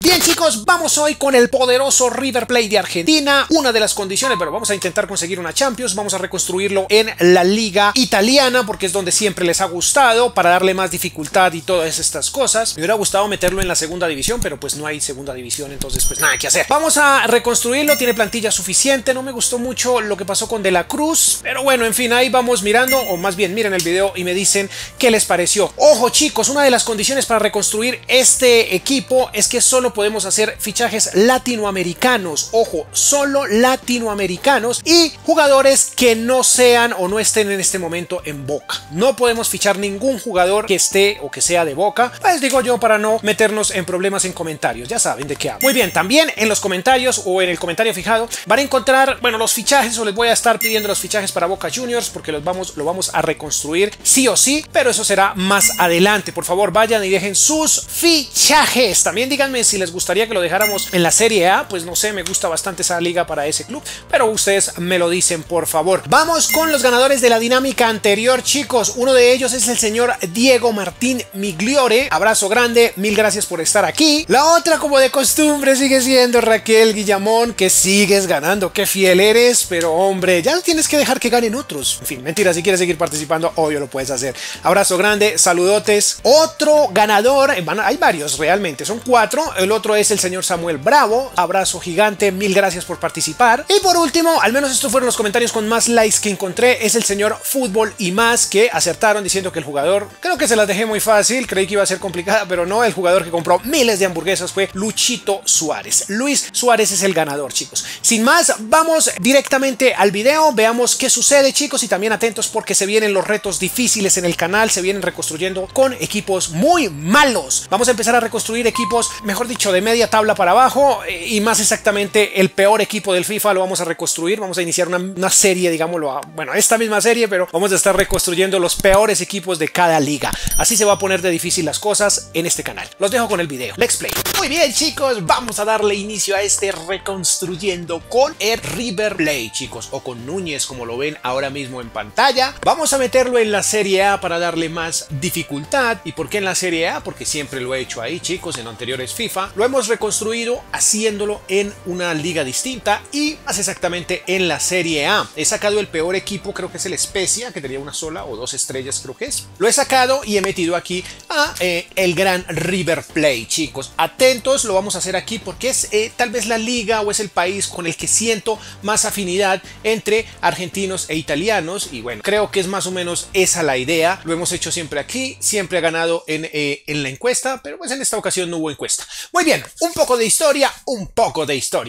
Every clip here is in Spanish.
Bien chicos, vamos hoy con el poderoso River Plate de Argentina. Una de las condiciones, pero vamos a intentar conseguir una Champions. Vamos a reconstruirlo en la liga italiana porque es donde siempre les ha gustado, para darle más dificultad y todas estas cosas. Me hubiera gustado meterlo en la segunda división, pero pues no hay segunda división, entonces pues nada que hacer. Vamos a reconstruirlo, tiene plantilla suficiente. No me gustó mucho lo que pasó con De la Cruz, pero bueno, en fin, ahí vamos mirando, o más bien miren el video y me dicen qué les pareció. Ojo chicos, una de las condiciones para reconstruir este equipo es que solo podemos hacer fichajes latinoamericanos. Ojo, solo latinoamericanos y jugadores que no sean o no estén en este momento en Boca. No podemos fichar ningún jugador que esté o que sea de Boca, pues digo yo, para no meternos en problemas en comentarios. Ya saben de qué hablo. Muy bien, también en los comentarios o en el comentario fijado van a encontrar, bueno, los fichajes, o les voy a estar pidiendo los fichajes para Boca Juniors porque lo vamos a reconstruir sí o sí, pero eso será más adelante. Por favor, vayan y dejen sus fichajes. También díganme si les gustaría que lo dejáramos en la Serie A. Pues no sé, me gusta bastante esa liga para ese club, pero ustedes me lo dicen, por favor. Vamos con los ganadores de la dinámica anterior, chicos. Uno de ellos es el señor Diego Martín Migliore. Abrazo grande, mil gracias por estar aquí. La otra, como de costumbre, sigue siendo Raquel Guillamón, que sigues ganando. Qué fiel eres, pero hombre, ya tienes que dejar que ganen otros. En fin, mentira, si quieres seguir participando, obvio lo puedes hacer. Abrazo grande, saludotes. Otro ganador, hay varios realmente, son 4. El otro es el señor Samuel Bravo. Abrazo gigante, mil gracias por participar. Y por último, al menos estos fueron los comentarios con más likes que encontré, es el señor Fútbol y Más, que acertaron diciendo que el jugador, creo que se las dejé muy fácil, creí que iba a ser complicada, pero no. El jugador que compró miles de hamburguesas fue Luchito Suárez. Luis Suárez es el ganador, chicos. Sin más, vamos directamente al video, veamos qué sucede, chicos, y también atentos porque se vienen los retos difíciles en el canal, se vienen reconstruyendo con equipos muy malos. Vamos a empezar a reconstruir equipos, mejor dicho, de media tabla para abajo, y más exactamente el peor equipo del FIFA lo vamos a reconstruir. Vamos a iniciar una serie, digámoslo, bueno, esta misma serie, pero vamos a estar reconstruyendo los peores equipos de cada liga. Así se va a poner de difícil las cosas en este canal. Los dejo con el video. Let's play. Muy bien, chicos, vamos a darle inicio a este reconstruyendo con el River Plate, chicos, o con Núñez, como lo ven ahora mismo en pantalla. Vamos a meterlo en la Serie A para darle más dificultad. ¿Y por qué en la Serie A? Porque siempre lo he hecho ahí, chicos, en anteriores FIFA. Lo hemos reconstruido haciéndolo en una liga distinta y más exactamente en la Serie A. He sacado el peor equipo, creo que es el Spezia, que tenía una sola o 2 estrellas, creo que es. Lo he sacado y he metido aquí a el gran River Plate, chicos. Atentos, lo vamos a hacer aquí porque es tal vez la liga o es el país con el que siento más afinidad entre argentinos e italianos, y bueno, creo que es más o menos esa la idea. Lo hemos hecho siempre aquí, siempre ha ganado en la encuesta, pero pues en esta ocasión no hubo encuesta. Muy bien, un poco de historia,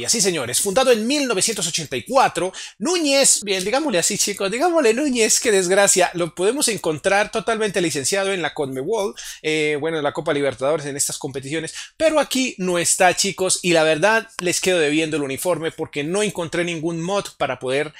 sí señores. Fundado en 1984, Núñez, bien, digámosle así, chicos, digámosle Núñez, qué desgracia, lo podemos encontrar totalmente licenciado en la Conmebol, bueno, en la Copa Libertadores, en estas competiciones, pero aquí no está, chicos, y la verdad les quedo debiendo el uniforme porque no encontré ningún mod para poder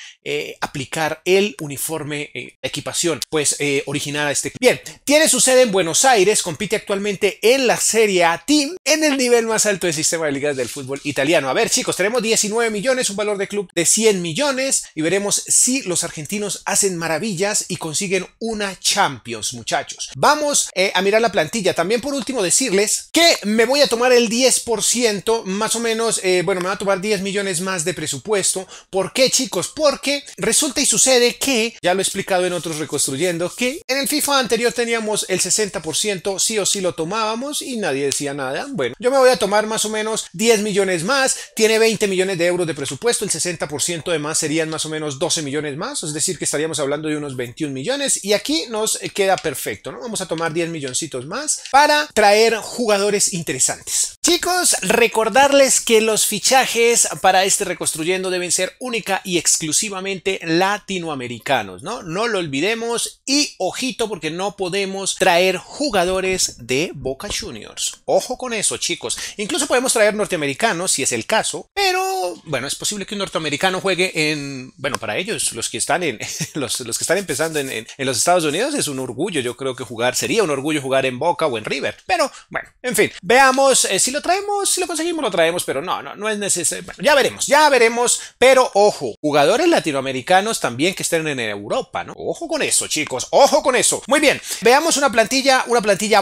aplicar el uniforme equipación, pues original a este. Bien, tiene su sede en Buenos Aires, compite actualmente en la Serie A Team, en el nivel más alto del sistema de ligas del fútbol italiano. A ver, chicos, tenemos 19 millones, un valor de club de 100 millones, y veremos si los argentinos hacen maravillas y consiguen una Champions, muchachos. Vamos a mirar la plantilla. También, por último, decirles que me voy a tomar el 10%, más o menos, bueno, me va a tomar 10 millones más de presupuesto. ¿Por qué, chicos? Porque resulta y sucede que, ya lo he explicado en otros reconstruyendo, que en el FIFA anterior teníamos el 60%, sí o sí lo tomábamos y nadie decía nada. Bueno, yo me voy a tomar más o menos 10 millones más, tiene 20 millones de euros de presupuesto, el 60% de más serían más o menos 12 millones más, es decir que estaríamos hablando de unos 21 millones, y aquí nos queda perfecto, ¿no? Vamos a tomar 10 milloncitos más para traer jugadores interesantes. Chicos, recordarles que los fichajes para este reconstruyendo deben ser única y exclusivamente latinoamericanos, ¿no? No lo olvidemos, y ojito porque no podemos traer jugadores de Boca Juniors. Ojo con eso, chicos. Incluso podemos traer norteamericanos si es el caso, pero bueno, es posible que un norteamericano juegue en, bueno, para ellos, los que están en los que están empezando en los Estados Unidos, es un orgullo. Yo creo que sería un orgullo jugar en Boca o en River, pero bueno, en fin, veamos si lo traemos, si lo conseguimos lo traemos, pero no es necesario. Bueno, ya veremos, pero ojo, jugadores latinoamericanos también que estén en Europa, ¿no? Ojo con eso, chicos, ojo con eso. Muy bien, veamos una plantilla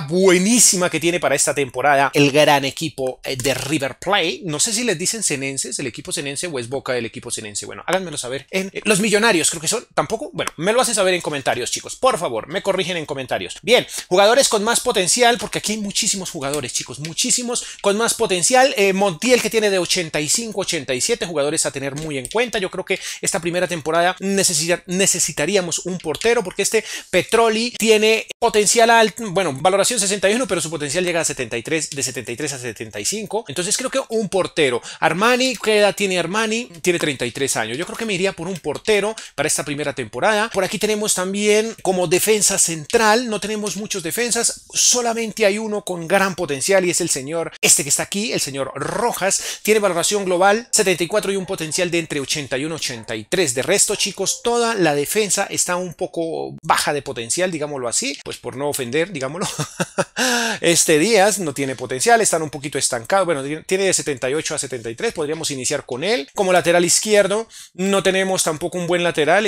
buenísima que tiene para esta temporada el gran equipo equipo de River Plate. No sé si les dicen senenses, el equipo senense, o es Boca del equipo senense. Bueno, háganmelo saber en los Millonarios, creo que son. Tampoco, bueno, me lo hacen saber en comentarios, chicos. Por favor, me corrigen en comentarios. Bien, jugadores con más potencial, porque aquí hay muchísimos jugadores, chicos, muchísimos con más potencial. Montiel, que tiene de 85, 87 jugadores a tener muy en cuenta. Yo creo que esta primera temporada necesitaríamos un portero, porque este Petroli tiene potencial alto, bueno, valoración 61, pero su potencial llega a 73, de 73 a 75. Entonces creo que un portero. Armani, ¿qué edad tiene Armani? Tiene 33 años. Yo creo que me iría por un portero para esta primera temporada. Por aquí tenemos también como defensa central. No tenemos muchos defensas, solamente hay uno con gran potencial y es el señor, este que está aquí, el señor Rojas. Tiene valoración global 74 y un potencial de entre 81 y 83. De resto, chicos, toda la defensa está un poco baja de potencial, digámoslo así, pues por no ofender, digámoslo. Este Díaz no tiene potencial, están un poquito estancados. Bueno, tiene de 78 a 73, podríamos iniciar con él. Como lateral izquierdo, no tenemos tampoco un buen lateral.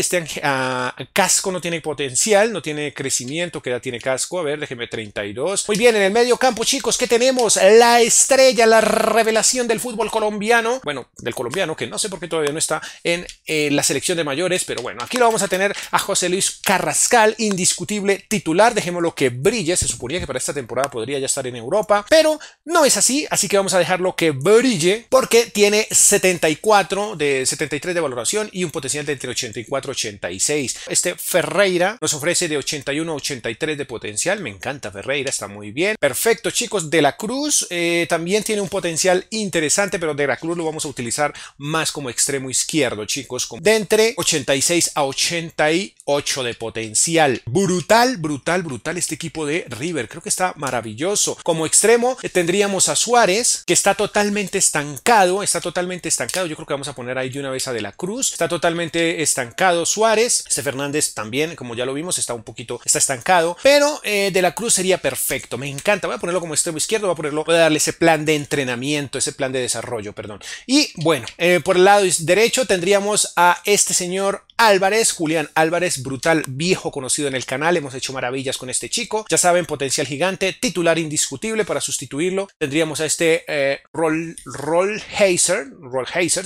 Casco no tiene potencial, no tiene crecimiento. ¿Qué edad tiene Casco? A ver, déjeme 32. Muy bien, en el medio campo, chicos, ¿qué tenemos? La estrella, la revelación del fútbol colombiano. Bueno, del colombiano, que no sé por qué todavía no está en la selección de mayores, pero bueno, aquí lo vamos a tener a José Luis Carrascal, indiscutible titular. Dejémoslo que brille. Se suponía que para esta temporada podría ya estar en Europa, pero no es así, así que vamos a dejarlo que brille porque tiene 74 de 73 de valoración y un potencial de entre 84 y 86. Este Ferreira nos ofrece de 81 a 83 de potencial. Me encanta Ferreira, está muy bien. Perfecto, chicos. De la Cruz también tiene un potencial interesante, pero de la Cruz lo vamos a utilizar más como extremo izquierdo, chicos, de entre 86 a 88 de potencial. Brutal, brutal, brutal este equipo de River. Creo que está maravilloso. Como extremo tendríamos a Suárez, que está totalmente estancado. Está totalmente estancado. Yo creo que vamos a poner ahí de una vez a De la Cruz. Está totalmente estancado Suárez. Este Fernández también, como ya lo vimos, está estancado. Pero De la Cruz sería perfecto. Me encanta. Voy a ponerlo como extremo izquierdo. Voy a darle ese plan de entrenamiento, ese plan de desarrollo, perdón. Y bueno, por el lado derecho tendríamos a este señor Álvarez, Julián Álvarez, brutal, viejo conocido en el canal. Hemos hecho maravillas con este chico. Ya saben, potencial gigante, titular indiscutible. Para sustituirlo tendríamos a este Rollheiser,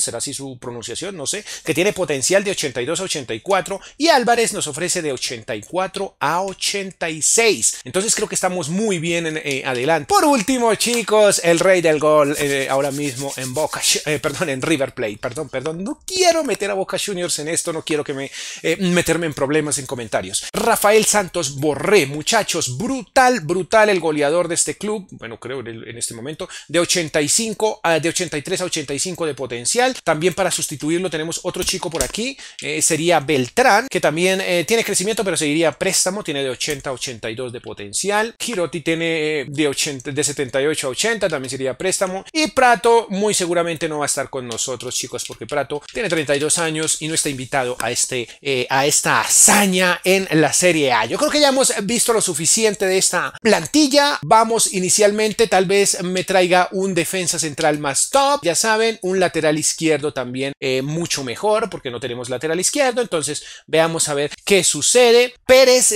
será así su pronunciación, no sé, que tiene potencial de 82 a 84 y Álvarez nos ofrece de 84 a 86. Entonces creo que estamos muy bien adelante. Por último, chicos, el rey del gol ahora mismo en en River Plate. Perdón, no quiero meter a Boca Juniors en esto, no quiero que meterme en problemas en comentarios. Rafael Santos Borré, muchachos, brutal el goleador de este club. Bueno, creo en este momento de 83 a 85 de potencial. También para sustituirlo tenemos otro chico por aquí, sería Beltrán, que también tiene crecimiento, pero seguiría préstamo. Tiene de 80 a 82 de potencial. Girotti tiene de 78 a 80, también sería préstamo. Y Prato muy seguramente no va a estar con nosotros, chicos, porque Prato tiene 32 años y no está invitado a esta hazaña en la Serie A. Yo creo que ya hemos visto lo suficiente de esta plantilla. Vamos inicialmente, tal vez me traiga un defensa central más top. Ya saben, un lateral izquierdo también mucho mejor, porque no tenemos lateral izquierdo. Entonces veamos a ver qué sucede. Pérez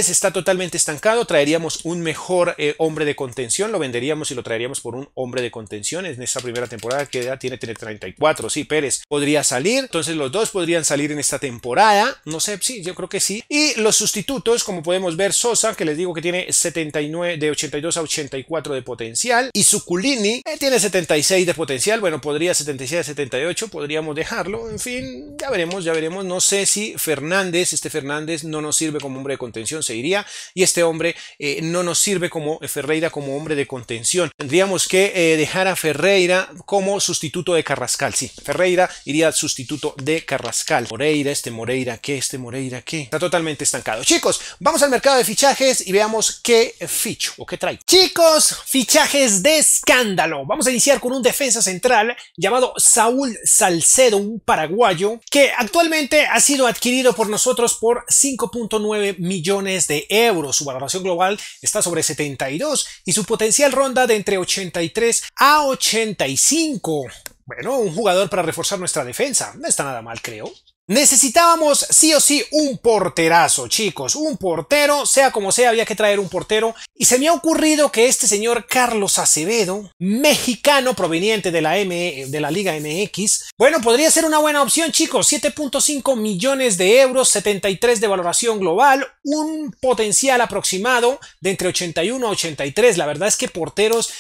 está totalmente estancado. Traeríamos un mejor hombre de contención. Lo venderíamos y lo traeríamos por un hombre de contención en esta primera temporada, que ya tiene 34. Sí, Pérez podría salir. Entonces los dos podrían salir en esta temporada. No sé, sí, yo creo que sí. Y los sustitutos, como podemos ver, Sosa, que les digo que tiene 79, de 82 a 84 de potencial. Y Zuculini tiene 76 de potencial. Bueno, podría 76 a 78. Podríamos dejarlo. En fin, ya veremos. No sé si este Fernández no nos sirve como hombre de contención, se iría. Y este hombre no nos sirve como Ferreira como hombre de contención. Tendríamos que dejar a Ferreira como sustituto de Carrascal. Sí, Ferreira iría sustituto de Carrascal. Moreira, ¿qué? Está totalmente estancado. Chicos, vamos al mercado de fichajes y veamos qué ficho o qué trae. Chicos, fichajes de escándalo. Vamos a iniciar con un defensa central llamado Saúl Salcedo, un paraguayo que actualmente ha sido adquirido por nosotros por 5.9 millones de euros. Su valoración global está sobre 72 y su potencial ronda de entre 83 a 85. Bueno, un jugador para reforzar nuestra defensa. No está nada mal, creo. Necesitábamos sí o sí un porterazo, chicos, un portero, sea como sea, había que traer un portero y se me ha ocurrido que este señor Carlos Acevedo, mexicano proveniente de la Liga MX, bueno, podría ser una buena opción, chicos, 7.5 millones de euros, 73 de valoración global, un potencial aproximado de entre 81 a 83, la verdad es que porteros,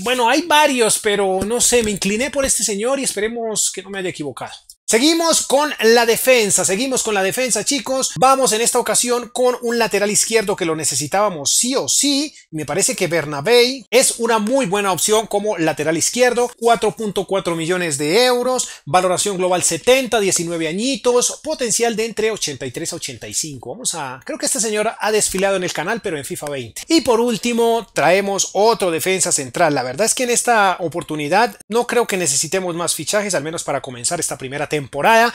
bueno, hay varios, pero no sé, me incliné por este señor y esperemos que no me haya equivocado. Seguimos con la defensa, chicos. Vamos en esta ocasión con un lateral izquierdo que lo necesitábamos sí o sí. Me parece que Bernabé es una muy buena opción como lateral izquierdo. 4.4 millones de euros, valoración global 70, 19 añitos, potencial de entre 83 a 85. Creo que este señor ha desfilado en el canal, pero en FIFA 20. Y por último, traemos otro defensa central. La verdad es que en esta oportunidad no creo que necesitemos más fichajes, al menos para comenzar esta primera temporada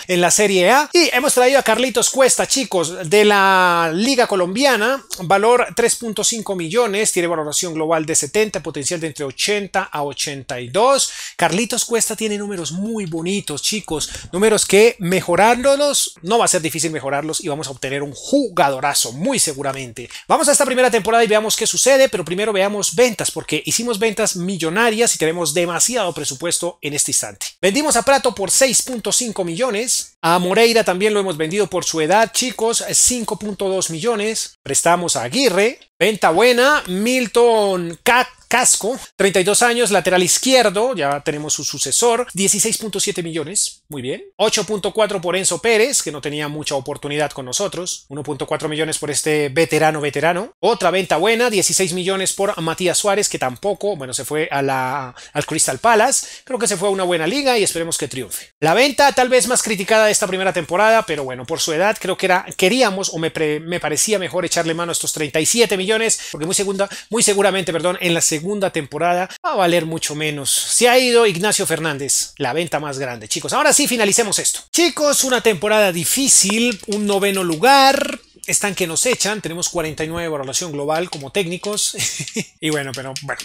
en la Serie A, y hemos traído a Carlitos Cuesta, chicos, de la Liga Colombiana, valor 3.5 millones, tiene valoración global de 70, potencial de entre 80 a 82. Carlitos Cuesta tiene números muy bonitos, chicos, números que mejorándolos no va a ser difícil mejorarlos y vamos a obtener un jugadorazo muy seguramente. Vamos a esta primera temporada y veamos qué sucede, pero primero veamos ventas, porque hicimos ventas millonarias y tenemos demasiado presupuesto en este instante. Vendimos a Prato por 6.5 millones. A Moreira también lo hemos vendido por su edad, chicos, 5.2 millones. Prestamos a Aguirre. Venta buena, Milton Casco, 32 años, lateral izquierdo, ya tenemos su sucesor, 16.7 millones, muy bien. 8.4 por Enzo Pérez, que no tenía mucha oportunidad con nosotros. 1.4 millones por este veterano. Otra venta buena, 16 millones por Matías Suárez, que tampoco, bueno, se fue al Crystal Palace. Creo que se fue a una buena liga y esperemos que triunfe. La venta tal vez más criticada de esta primera temporada, pero bueno, por su edad creo que queríamos o me parecía mejor echarle mano a estos 37 millones, porque muy seguramente, en la segunda temporada va a valer mucho menos. Se ha ido Ignacio Fernández, la venta más grande, chicos. Ahora sí, finalicemos esto. Chicos, una temporada difícil, un 9º lugar. Están que nos echan, tenemos 49 valoración global como técnicos y bueno,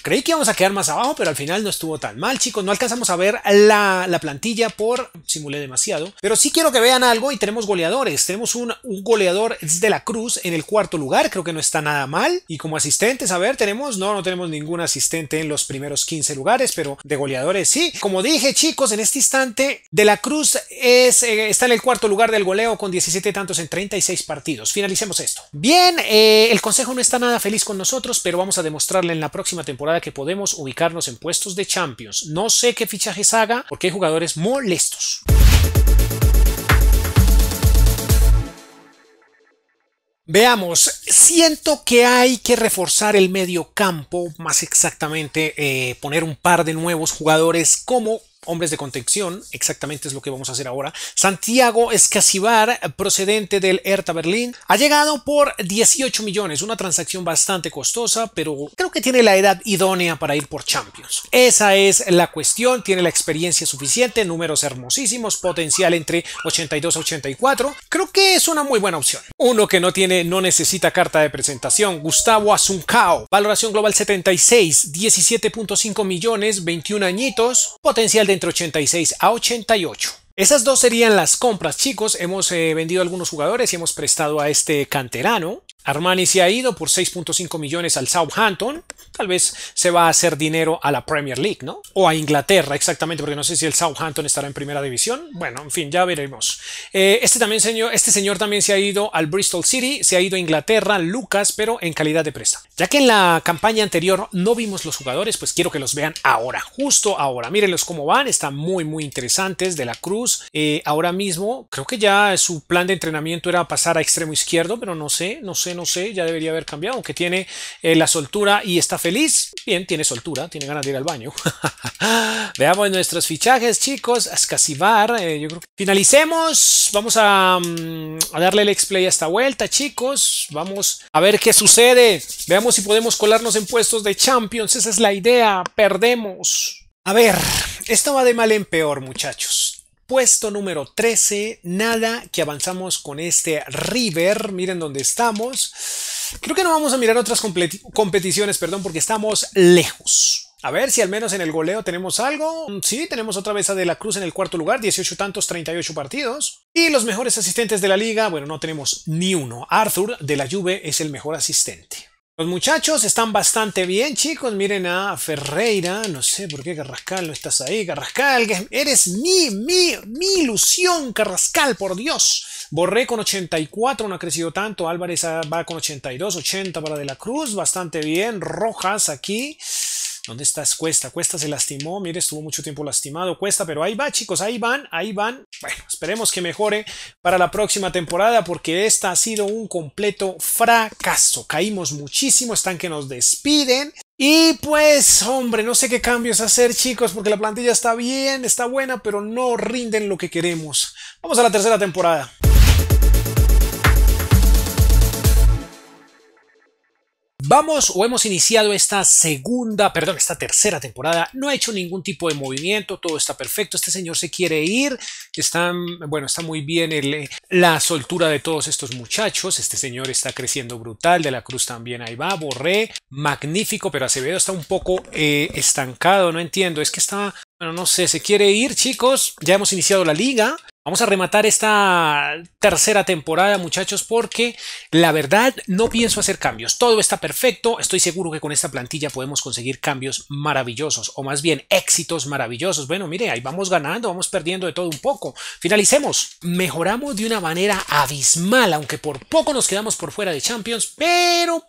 creí que íbamos a quedar más abajo, pero al final no estuvo tan mal, chicos. No alcanzamos a ver la plantilla simulé demasiado, pero sí quiero que vean algo y tenemos goleadores. Tenemos un goleador de la Cruz en el 4º lugar, creo que no está nada mal. Y como asistentes, a ver, no tenemos ningún asistente en los primeros 15 lugares, pero de goleadores sí. Como dije, chicos, en este instante de la Cruz está en el 4º lugar del goleo con 17 tantos en 36 partidos. Finalicemos esto. Bien, el consejo no está nada feliz con nosotros, pero vamos a demostrarle en la próxima temporada que podemos ubicarnos en puestos de Champions. No sé qué fichajes haga porque hay jugadores molestos. Veamos, siento que hay que reforzar el medio campo, más exactamente poner un par de nuevos jugadores como hombres de contención, exactamente es lo que vamos a hacer ahora. Santiago Escasibar, procedente del Hertha Berlín, ha llegado por 18 millones, una transacción bastante costosa, pero creo que tiene la edad idónea para ir por Champions. Esa es la cuestión, tiene la experiencia suficiente, números hermosísimos, potencial entre 82 a 84. Creo que es una muy buena opción. Uno que no necesita carta de presentación, Gustavo Azuncao, valoración global 76, 17.5 millones, 21 añitos, potencial de entre 86 a 88. Esas dos serían las compras, chicos. Hemos vendido algunos jugadores y hemos prestado a este canterano. Armani se ha ido por 6.5 millones al Southampton. Tal vez se va a hacer dinero a la Premier League, ¿no? O a Inglaterra, exactamente, porque no sé si el Southampton estará en primera división. Bueno, en fin, ya veremos. Este señor también se ha ido al Bristol City, se ha ido a Inglaterra, Lucas, pero en calidad de préstamo. Ya que en la campaña anterior no vimos los jugadores, pues quiero que los vean ahora, justo ahora. Mírenlos cómo van, están muy interesantes. De la Cruz, ahora mismo, creo que ya su plan de entrenamiento era pasar a extremo izquierdo, pero no sé, ya debería haber cambiado, aunque tiene la soltura y está feliz. Bien, tiene soltura, tiene ganas de ir al baño. Veamos nuestros fichajes, chicos. Escasibar, yo creo que finalicemos. Vamos a darle el X-Play a esta vuelta, chicos. Vamos a ver qué sucede. Veamos si podemos colarnos en puestos de Champions. Esa es la idea. Perdemos. A ver, esto va de mal en peor, muchachos. Puesto número 13, nada que avanzamos con este River. Miren dónde estamos. Creo que no vamos a mirar otras competiciones, porque estamos lejos. A ver si al menos en el goleo tenemos algo. Sí, tenemos otra vez a De la Cruz en el cuarto lugar, 18 tantos, 38 partidos. Y los mejores asistentes de la liga, bueno, no tenemos ni uno. Arthur de la Juve es el mejor asistente. Los muchachos están bastante bien, chicos. Miren a Ferreira. No sé por qué, Carrascal, no estás ahí. Carrascal, que eres mi ilusión, Carrascal, por Dios. Borré con 84, no ha crecido tanto. Álvarez va con 82, 80 para De la Cruz. Bastante bien. Rojas aquí. ¿Dónde estás? Cuesta? Cuesta se lastimó. Mire, estuvo mucho tiempo lastimado. Cuesta, pero ahí va, chicos. Ahí van, ahí van. Bueno, esperemos que mejore para la próxima temporada porque esta ha sido un completo fracaso. Caímos muchísimo. Están que nos despiden. Y pues, hombre, no sé qué cambios hacer, chicos, porque la plantilla está bien, está buena, pero no rinden lo que queremos. Vamos a la tercera temporada. Vamos o hemos iniciado esta tercera temporada. No ha hecho ningún tipo de movimiento, todo está perfecto. Este señor se quiere ir. Está muy bien la soltura de todos estos muchachos. Este señor está creciendo brutal. De la Cruz también ahí va. Borré, magnífico, pero Acevedo está un poco estancado. No entiendo. Es que está, bueno, no sé, se quiere ir, chicos. Ya hemos iniciado la liga. Vamos a rematar esta tercera temporada, muchachos, porque la verdad no pienso hacer cambios. Todo está perfecto. Estoy seguro que con esta plantilla podemos conseguir cambios maravillosos, o más bien éxitos maravillosos. Bueno, mire, ahí vamos ganando, vamos perdiendo de todo un poco. Finalicemos. Mejoramos de una manera abismal, aunque por poco nos quedamos por fuera de Champions, pero,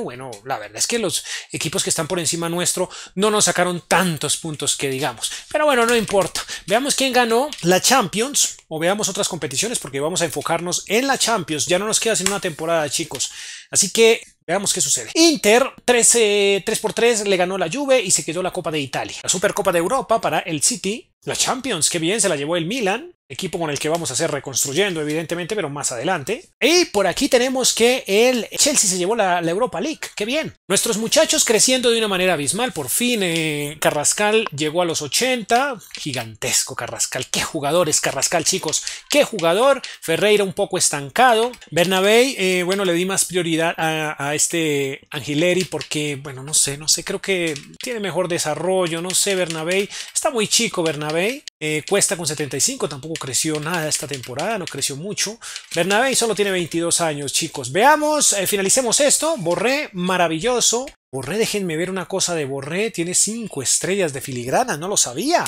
bueno, la verdad es que los equipos que están por encima nuestro no nos sacaron tantos puntos que digamos. Pero bueno, no importa. Veamos quién ganó la Champions. O veamos otras competiciones porque vamos a enfocarnos en la Champions. Ya no nos queda sino una temporada, chicos. Así que veamos qué sucede. Inter 3-3 le ganó la Juve y se quedó la Copa de Italia. La Supercopa de Europa para el City. La Champions, qué bien, se la llevó el Milan. Equipo con el que vamos a hacer reconstruyendo, evidentemente, pero más adelante. Y por aquí tenemos que el Chelsea se llevó la Europa League. ¡Qué bien! Nuestros muchachos creciendo de una manera abismal. Por fin Carrascal llegó a los 80. Gigantesco Carrascal. ¡Qué jugador es Carrascal, chicos! ¡Qué jugador! Ferreira un poco estancado. Bernabé, bueno, le di más prioridad a este Angileri porque, bueno, no sé, creo que tiene mejor desarrollo. No sé, Bernabé. Está muy chico Bernabé. Cuesta con 75, tampoco creció nada esta temporada, no creció mucho. Bernabé solo tiene 22 años, chicos. Veamos, finalicemos esto. Borré, maravilloso. Borré, déjenme ver una cosa de Borré. Tiene 5 estrellas de filigrana, no lo sabía.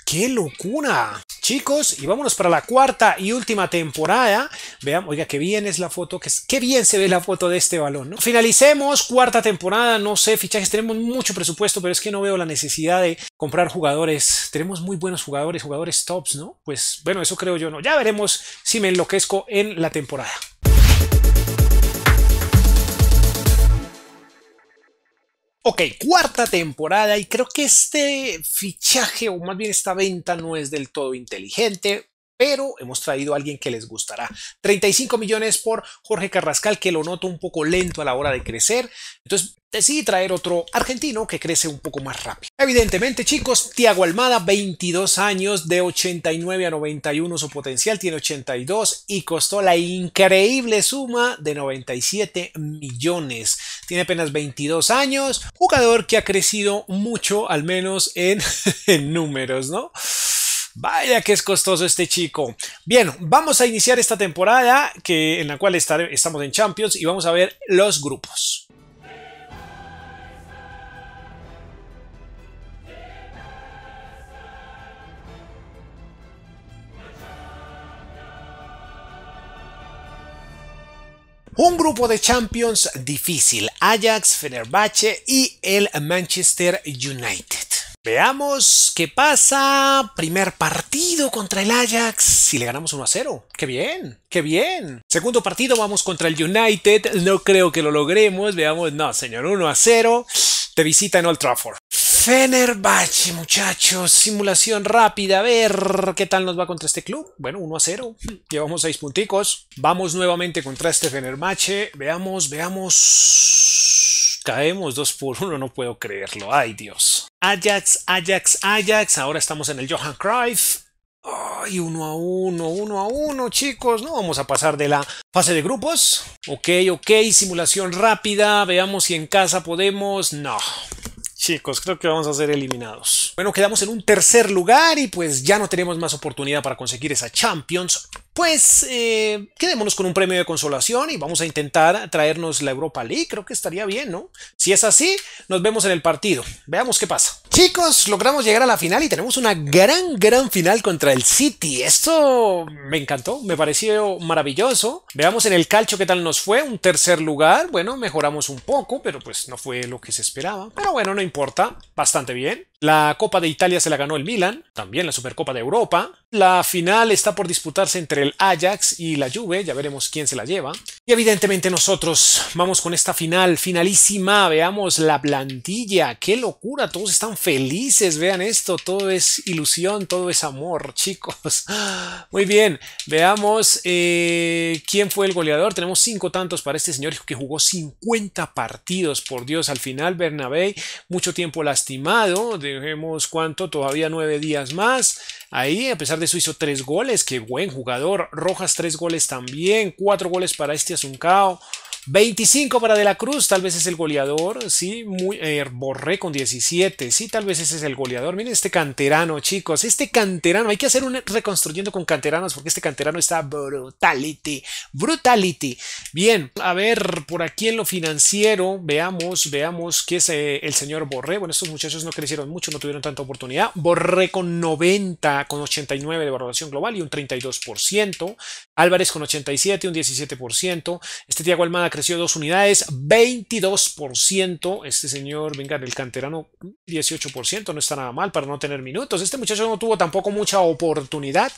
¡Qué locura! Chicos, y vámonos para la cuarta y última temporada. Vean, oiga, qué bien es la foto, qué bien se ve la foto de este balón, ¿no? Finalicemos, cuarta temporada, no sé, fichajes, tenemos mucho presupuesto, pero es que no veo la necesidad de comprar jugadores. Tenemos muy buenos jugadores tops, ¿no? Pues, bueno, eso creo yo, ¿no? Ya veremos si me enloquezco en la temporada. Ok, cuarta temporada y creo que este fichaje o más bien esta venta no es del todo inteligente, pero hemos traído a alguien que les gustará. 35 millones por Jorge Carrascal, que lo noto un poco lento a la hora de crecer. Entonces decidí traer otro argentino que crece un poco más rápido. Evidentemente, chicos, Thiago Almada, 22 años, de 89 a 91 su potencial, tiene 82 y costó la increíble suma de 97 millones. Tiene apenas 22 años, jugador que ha crecido mucho, al menos en números, ¿no? Vaya que es costoso este chico. Bien, vamos a iniciar esta temporada en la cual estamos en Champions y vamos a ver los grupos. Un grupo de Champions difícil, Ajax, Fenerbahce y el Manchester United. Veamos qué pasa. Primer partido contra el Ajax. Si le ganamos 1-0. ¡Qué bien! ¡Qué bien! Segundo partido vamos contra el United. No creo que lo logremos. Veamos. No, señor. 1-0. De visita en Old Trafford. Fenerbahce, muchachos. Simulación rápida. A ver qué tal nos va contra este club. Bueno, 1-0. Llevamos 6 punticos. Vamos nuevamente contra este Fenerbahce. Veamos. Caemos 2-1. No puedo creerlo. ¡Ay, Dios! Ajax. Ahora estamos en el Johan Cruyff. Ay, 1-1, chicos. No vamos a pasar de la fase de grupos. Ok. Simulación rápida. Veamos si en casa podemos. No. chicos, creo que vamos a ser eliminados. Bueno, quedamos en un tercer lugar y pues ya no tenemos más oportunidad para conseguir esa Champions. Pues quedémonos con un premio de consolación y vamos a intentar traernos la Europa League. Creo que estaría bien, ¿no? Si es así, nos vemos en el partido. Veamos qué pasa. Chicos, logramos llegar a la final y tenemos una gran final contra el City. Esto me encantó, me pareció maravilloso. Veamos en el calcio qué tal nos fue. Un tercer lugar, bueno, mejoramos un poco, pero pues no fue lo que se esperaba. Pero bueno, no importa, bastante bien. La Copa de Italia se la ganó el Milan, también la Supercopa de Europa. La final está por disputarse entre el Ajax y la Juve, ya veremos quién se la lleva. Y evidentemente nosotros vamos con esta finalísima. Veamos la plantilla, qué locura, todos están felices, vean esto, todo es ilusión, todo es amor, chicos. Muy bien, veamos quién fue el goleador. Tenemos 5 tantos para este señor que jugó 50 partidos, por Dios, al final Bernabé, mucho tiempo lastimado. Dejemos cuánto, todavía 9 días más. Ahí, a pesar de eso, hizo 3 goles. Qué buen jugador. Rojas 3 goles también. 4 goles para este Asuncao. 25 para De la Cruz, tal vez es el goleador, sí, Borré con 17, sí, tal vez ese es el goleador. Miren este canterano, chicos, este canterano, hay que hacer un reconstruyendo con canteranos porque este canterano está brutality. Bien, a ver, por aquí en lo financiero, veamos qué es el señor Borré. Bueno, estos muchachos no crecieron mucho, no tuvieron tanta oportunidad. Borré con 90, con 89 de valoración global y un 32%. Álvarez con 87, un 17%. Este Thiago Almada creció 2 unidades, 22%. Este señor, venga, el canterano, 18%. No está nada mal para no tener minutos. Este muchacho no tuvo tampoco mucha oportunidad,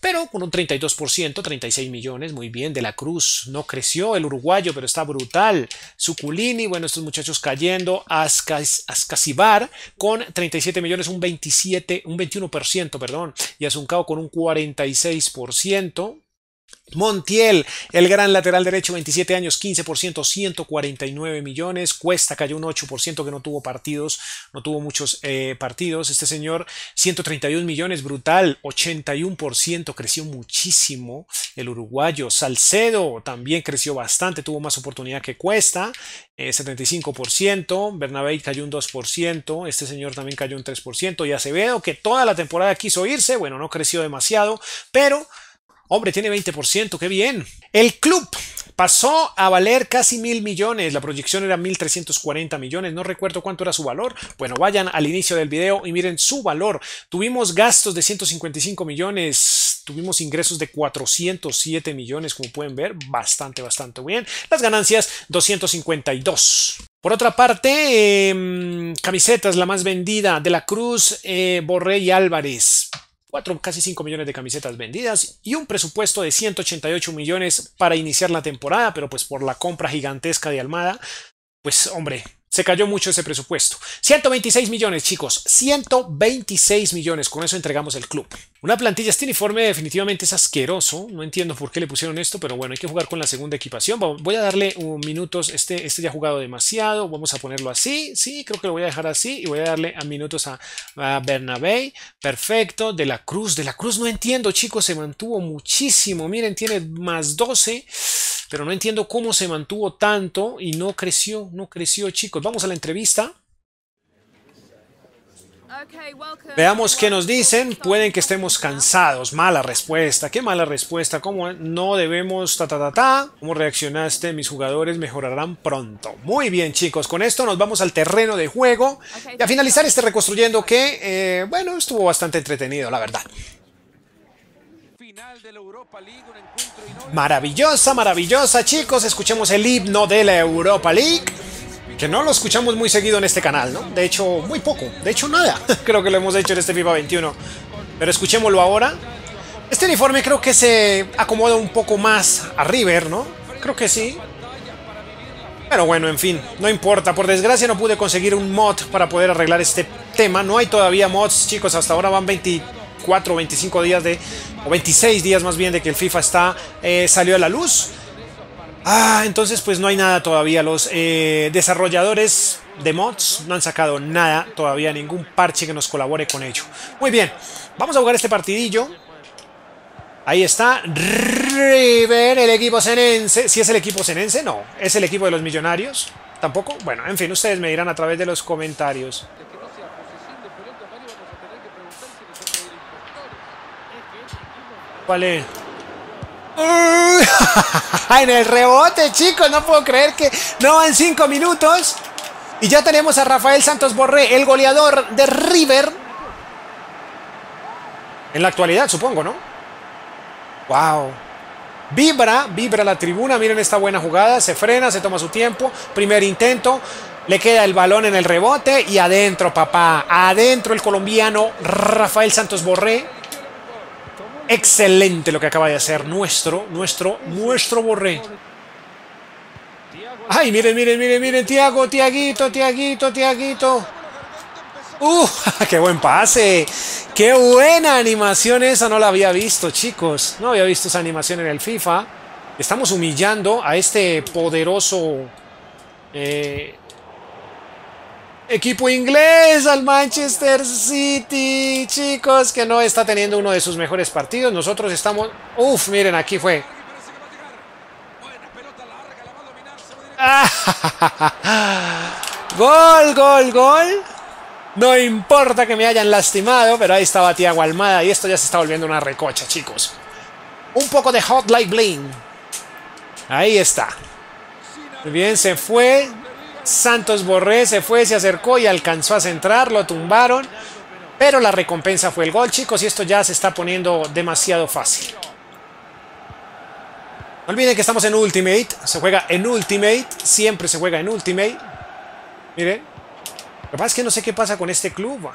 pero con un 32%, 36 millones. Muy bien. De la Cruz no creció, el uruguayo, pero está brutal. Suculini, bueno, estos muchachos cayendo. Ascasibar con 37 millones, un 21%, perdón. Y Asuncao con un 46%. Montiel, el gran lateral derecho, 27 años, 15%, 149 millones. Cuesta cayó un 8% que no tuvo partidos, no tuvo muchos partidos. Este señor, 131 millones, brutal, 81%, creció muchísimo. El uruguayo Salcedo también creció bastante, tuvo más oportunidad que Cuesta, 75%. Bernabé cayó un 2%, este señor también cayó un 3%. Y Acevedo, que toda la temporada quiso irse, bueno, no creció demasiado, pero hombre, tiene 20%, qué bien. El club pasó a valer casi 1.000 millones. La proyección era 1.340 millones. No recuerdo cuánto era su valor. Bueno, vayan al inicio del video y miren su valor. Tuvimos gastos de 155 millones. Tuvimos ingresos de 407 millones, como pueden ver. Bastante bien. Las ganancias, 252. Por otra parte, camisetas, la más vendida, De la Cruz, Borré y Álvarez. Casi 5 millones de camisetas vendidas y un presupuesto de 188 millones para iniciar la temporada, pero pues por la compra gigantesca de Almada, pues hombre, se cayó mucho ese presupuesto. 126 millones, chicos, 126 millones, con eso entregamos el club. Una plantilla, este uniforme definitivamente es asqueroso, no entiendo por qué le pusieron esto, pero bueno, hay que jugar con la segunda equipación. Voy a darle minutos, este ya ha jugado demasiado, vamos a ponerlo así, sí, creo que lo voy a dejar así y voy a darle a minutos a Bernabé, perfecto. De la Cruz no entiendo, chicos, se mantuvo muchísimo, miren, tiene más 12, pero no entiendo cómo se mantuvo tanto y no creció, chicos. Vamos a la entrevista. Veamos qué nos dicen. Pueden que estemos cansados. Mala respuesta. Qué mala respuesta. ¿Cómo no debemos ¿Cómo reaccionaste? Mis jugadores mejorarán pronto. Muy bien, chicos. Con esto nos vamos al terreno de juego. Y a finalizar este reconstruyendo que, bueno, estuvo bastante entretenido, la verdad. Maravillosa, chicos. Escuchemos el himno de la Europa League. Que no lo escuchamos muy seguido en este canal, ¿no? De hecho, muy poco. De hecho, nada. Creo que lo hemos hecho en este FIFA 21. Pero escuchémoslo ahora. Este uniforme creo que se acomoda un poco más a River, ¿no? Creo que sí. Pero bueno, en fin, no importa. Por desgracia no pude conseguir un mod para poder arreglar este tema. No hay todavía mods, chicos. Hasta ahora van 24 o 25 días o 26 días más bien de que el FIFA salió a la luz. Entonces pues no hay nada todavía. Los desarrolladores de mods no han sacado nada todavía, ningún parche que nos colabore con ello. Muy bien, vamos a jugar este partidillo. Ahí está River, el equipo senense. ¿Sí es el equipo senense? No, es el equipo de los Millonarios. ¿Tampoco? Bueno, en fin, ustedes me dirán a través de los comentarios. Vale. En el rebote, chicos, no puedo creer que no van 5 minutos y ya tenemos a Rafael Santos Borré, el goleador de River. En la actualidad, supongo, ¿no? Wow. Vibra la tribuna, miren esta buena jugada, se frena, se toma su tiempo, primer intento, le queda el balón en el rebote y adentro, papá, adentro el colombiano Rafael Santos Borré. Excelente lo que acaba de hacer nuestro Borré. Ay, miren, Tiaguito. ¡Qué buen pase! ¡Qué buena animación! Esa no la había visto, chicos. No había visto esa animación en el FIFA. Estamos humillando a este poderoso equipo inglés, al Manchester City, chicos, que no está teniendo uno de sus mejores partidos. Nosotros estamos... miren, aquí fue. Gol. No importa que me hayan lastimado, pero ahí estaba Thiago Almada y esto ya se está volviendo una recocha, chicos. Un poco de Hot Like Bling. Ahí está. Muy bien, se fue. Santos Borré se fue, se acercó y alcanzó a centrar, lo tumbaron. Pero la recompensa fue el gol, chicos, y esto ya se está poniendo demasiado fácil. No olviden que estamos en Ultimate, se juega en Ultimate, siempre se juega en Ultimate. Miren, lo que pasa es que no sé qué pasa con este club.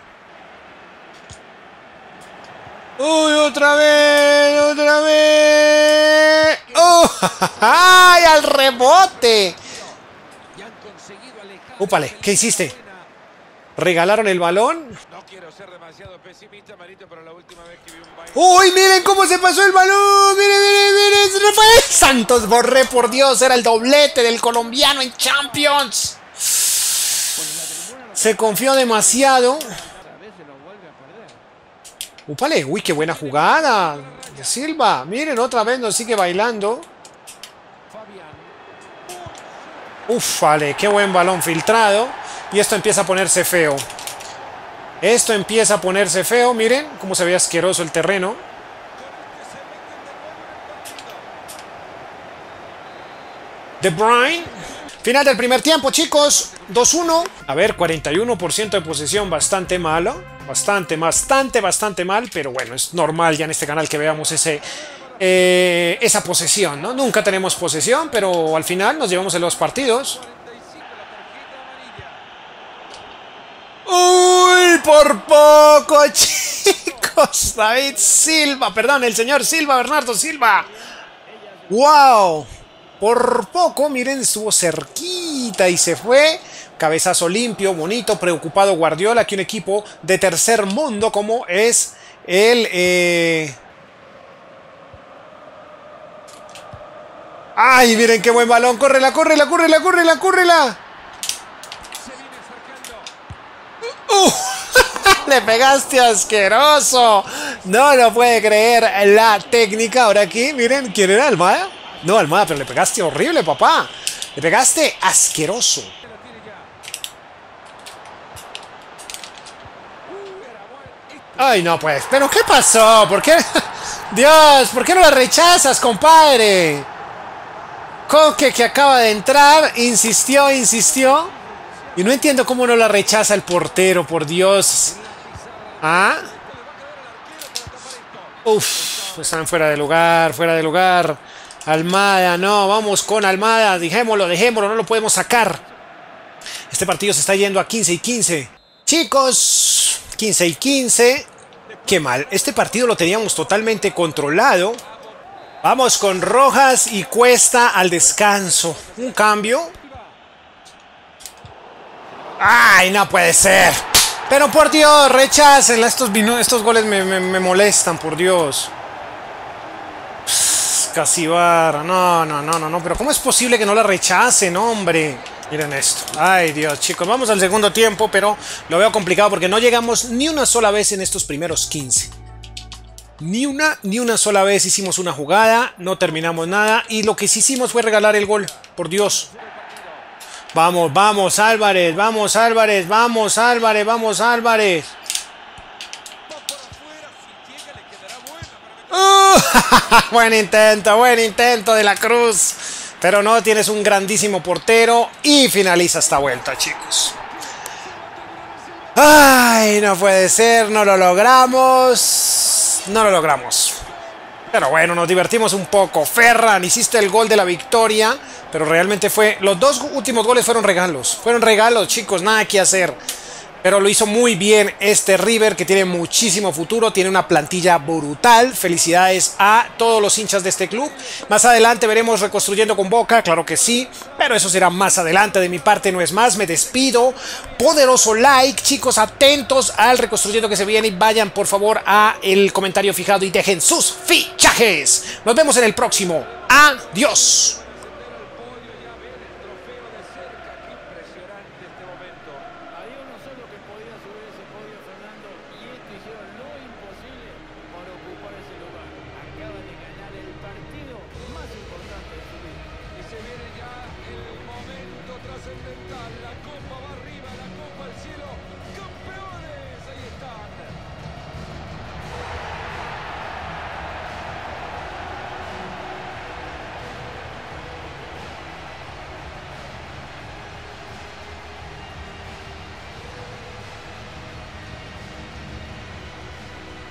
¡Uy, otra vez! ¡Ay, al rebote! ¡Úpale! ¿Qué hiciste? ¿Regalaron el balón? No quiero ser demasiado pesimista, Marito, pero la última vez que vi un baile... ¡Uy, miren cómo se pasó el balón! ¡Miren! ¡Rafael Santos Borré, por Dios! Era el doblete del colombiano en Champions. Se confió demasiado. ¡Úpale! ¡Uy, qué buena jugada! De Silva. Miren, otra vez nos sigue bailando. ¡Ufale! ¡Qué buen balón filtrado! Y esto empieza a ponerse feo. Miren cómo se ve asqueroso el terreno. De Bruyne. Final del primer tiempo, chicos. 2-1. A ver, 41% de posesión. Bastante malo. Bastante mal. Pero bueno, es normal ya en este canal que veamos esa posesión, ¿no? Nunca tenemos posesión, pero al final nos llevamos en los partidos. ¡Uy! Por poco, chicos. David Silva, perdón, el señor Silva, Bernardo Silva. ¡Wow! Por poco, miren, estuvo cerquita y se fue. Cabezazo limpio, bonito, preocupado Guardiola. Aquí un equipo de tercer mundo como es el... ¡Ay, miren qué buen balón! ¡Córrela! ¡Le pegaste asqueroso! No lo puede creer la técnica. Ahora aquí, miren, ¿quién era? ¿Almada? No, Almada, pero le pegaste horrible, papá. Le pegaste asqueroso. Ay, no, pues. ¿Pero qué pasó? ¿Por qué? Dios, ¿por qué no la rechazas, compadre? Coque, que acaba de entrar, insistió. Y no entiendo cómo no la rechaza el portero, por Dios. ¿Ah? Están fuera de lugar. Almada, no, vamos con Almada. Dejémoslo, no lo podemos sacar. Este partido se está yendo a 15-15. Chicos, 15-15. Qué mal. Este partido lo teníamos totalmente controlado. Vamos con Rojas y Cuesta al descanso. Un cambio. ¡Ay, no puede ser! Pero por Dios, rechácenla. Estos goles me molestan, por Dios. Casibar. No. Pero ¿cómo es posible que no la rechacen, hombre? Miren esto. Ay, Dios, chicos. Vamos al segundo tiempo, pero lo veo complicado porque no llegamos ni una sola vez en estos primeros 15. Ni una sola vez hicimos una jugada, no terminamos nada y lo que sí hicimos fue regalar el gol, por Dios. Vamos, vamos, Álvarez, vamos, Álvarez, vamos, Álvarez, vamos, Álvarez. Buen intento de la Cruz. Pero no, tienes un grandísimo portero y finaliza esta vuelta, chicos. Ay, no puede ser, no lo logramos. No lo logramos. Pero bueno, nos divertimos un poco. Ferran, hiciste el gol de la victoria, pero realmente fue... Los dos últimos goles fueron regalos. Fueron regalos, chicos, nada que hacer. Pero lo hizo muy bien este River, que tiene muchísimo futuro, tiene una plantilla brutal. Felicidades a todos los hinchas de este club. Más adelante veremos Reconstruyendo con Boca, claro que sí, pero eso será más adelante. De mi parte no es más, me despido. Poderoso like, chicos, atentos al Reconstruyendo que se viene y vayan por favor a el comentario fijado y dejen sus fichajes. Nos vemos en el próximo. Adiós.